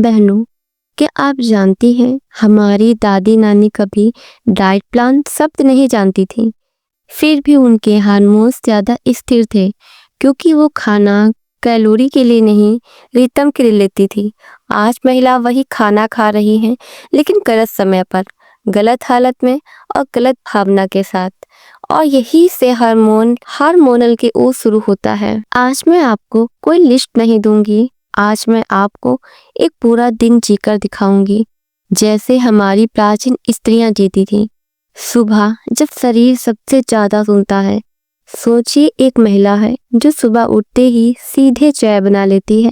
बहनों, क्या आप जानती हैं हमारी दादी नानी कभी डाइट प्लान शब्द नहीं जानती थी। फिर भी उनके हार्मोन्स ज़्यादा स्थिर थे क्योंकि वो खाना कैलोरी के लिए नहीं, रिदम के लिए लेती थी। आज महिला वही खाना खा रही हैं, लेकिन गलत समय पर, गलत हालत में और गलत भावना के साथ। और यही से हार्मोनल के ओ शुरू होता है। आज मैं आपको कोई लिस्ट नहीं दूंगी। आज मैं आपको एक पूरा दिन जीकर दिखाऊंगी, जैसे हमारी प्राचीन स्त्रियां जीती थीं। सुबह जब शरीर सबसे ज्यादा सुनता है, सोचिए एक महिला है जो सुबह उठते ही सीधे चाय बना लेती है।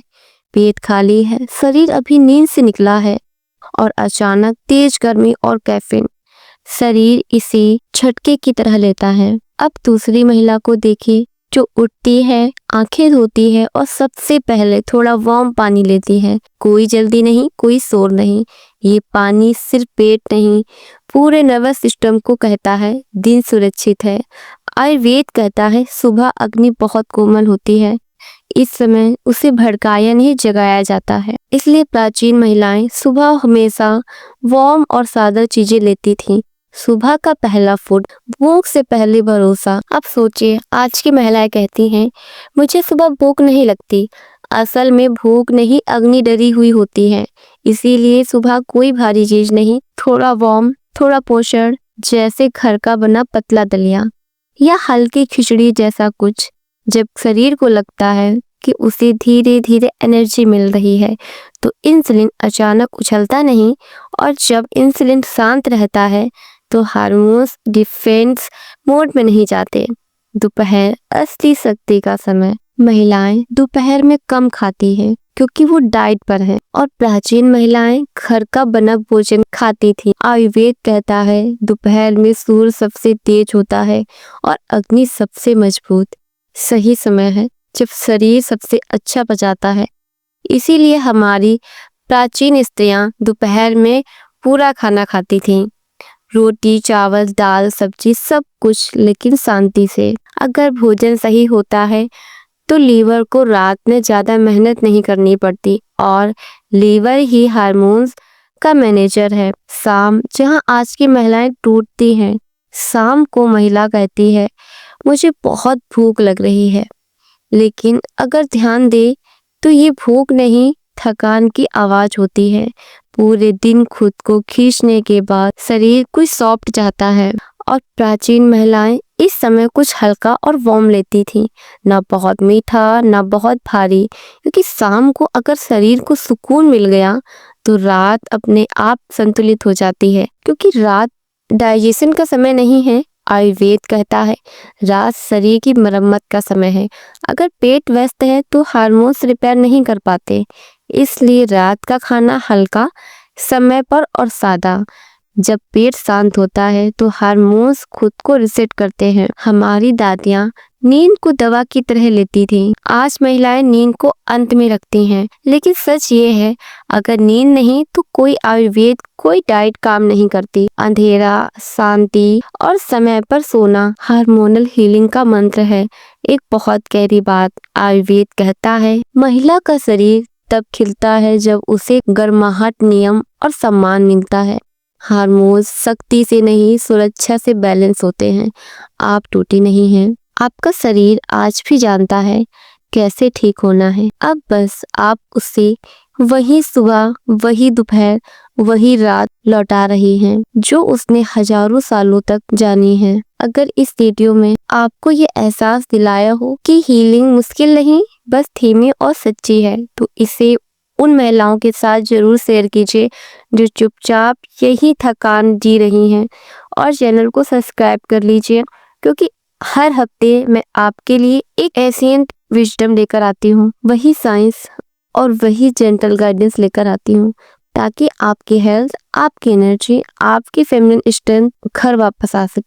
पेट खाली है, शरीर अभी नींद से निकला है और अचानक तेज गर्मी और कैफीन शरीर इसे झटके की तरह लेता है। अब दूसरी महिला को देखिए जो उठती है, आंखें धोती है और सबसे पहले थोड़ा वार्म पानी लेती है। कोई जल्दी नहीं, कोई शोर नहीं। ये पानी सिर्फ पेट नहीं, पूरे नर्वस सिस्टम को कहता है दिन सुरक्षित है। आयुर्वेद कहता है सुबह अग्नि बहुत कोमल होती है, इस समय उसे भड़काया नहीं, जगाया जाता है। इसलिए प्राचीन महिलाएं सुबह हमेशा वार्म और सादा चीजें लेती थीं। सुबह का पहला फूड, भूख से पहले भरोसा। अब सोचिए आज की महिलाएं कहती हैं मुझे सुबह भूख नहीं लगती। असल में भूख नहीं, अग्नि डरी हुई होती है। इसीलिए सुबह कोई भारी चीज नहीं, थोड़ा वार्म, थोड़ा पोषण, जैसे घर का बना पतला दलिया या हल्की खिचड़ी जैसा कुछ। जब शरीर को लगता है कि उसे धीरे धीरे एनर्जी मिल रही है, तो इंसुलिन अचानक उछलता नहीं। और जब इंसुलिन शांत रहता है तो हार्मोन्स डिफेंस मोड में नहीं जाते। दोपहर असली शक्ति का समय। महिलाएं दोपहर में कम खाती हैं क्योंकि वो डाइट पर हैं, और प्राचीन महिलाएं घर का बना भोजन खाती थी। आयुर्वेद कहता है दोपहर में सूर्य सबसे तेज होता है और अग्नि सबसे मजबूत। सही समय है जब शरीर सबसे अच्छा पचाता है। इसीलिए हमारी प्राचीन स्त्रियां दोपहर में पूरा खाना खाती थीं, रोटी, चावल, दाल, सब्जी, सब कुछ, लेकिन शांति से। अगर भोजन सही होता है तो लीवर को रात में ज्यादा मेहनत नहीं करनी पड़ती, और लीवर ही हार्मोन्स का मैनेजर है। शाम, जहां आज की महिलाएं टूटती हैं, शाम को महिला कहती है मुझे बहुत भूख लग रही है, लेकिन अगर ध्यान दे तो ये भूख नहीं, थकान की आवाज होती है। पूरे दिन खुद को खींचने के बाद शरीर कुछ सॉफ्ट चाहता है, और प्राचीन महिलाएं इस समय कुछ हल्का और वार्म लेती थीं, ना बहुत मीठा ना बहुत भारी, क्योंकि शाम को अगर शरीर को सुकून मिल गया तो रात अपने आप संतुलित हो जाती है। क्योंकि रात डाइजेशन का समय नहीं है। आयुर्वेद कहता है रात शरीर की मरम्मत का समय है। अगर पेट व्यस्त है तो हार्मोन्स रिपेयर नहीं कर पाते। इसलिए रात का खाना हल्का, समय पर और सादा। जब पेट शांत होता है तो हार्मोन्स खुद को रिसेट करते हैं। हमारी दादियां नींद को दवा की तरह लेती थीं। आज महिलाएं नींद को अंत में रखती हैं, लेकिन सच ये है अगर नींद नहीं तो कोई आयुर्वेद, कोई डाइट काम नहीं करती। अंधेरा, शांति और समय पर सोना हार्मोनल हीलिंग का मंत्र है। एक बहुत गहरी बात आयुर्वेद कहता है महिला का शरीर तब खिलता है जब उसे गर्माहट, नियम और सम्मान मिलता है। हार्मोन्स शक्ति से नहीं, सुरक्षा से बैलेंस होते हैं। आप टूटी नहीं हैं। आपका शरीर आज भी जानता है कैसे ठीक होना है। अब बस आप उसे वही सुबह, वही दोपहर, वही रात लौटा रही हैं जो उसने हजारों सालों तक जानी है। अगर इस वीडियो में आपको ये एहसास दिलाया हो कि हीलिंग मुश्किल नहीं, बस धीमी और सच्ची है, तो इसे उन महिलाओं के साथ जरूर शेयर कीजिए जो चुपचाप यही थकान जी रही हैं, और चैनल को सब्सक्राइब कर लीजिए, क्योंकि हर हफ्ते मैं आपके लिए एक एशियंट विजडम लेकर आती हूँ। वही साइंस और वही जेंटल गाइडेंस लेकर आती हूँ, ताकि आपकी हेल्थ, आपकी एनर्जी, आपकी फेमिनिन स्ट्रेंथ घर वापस आ सके।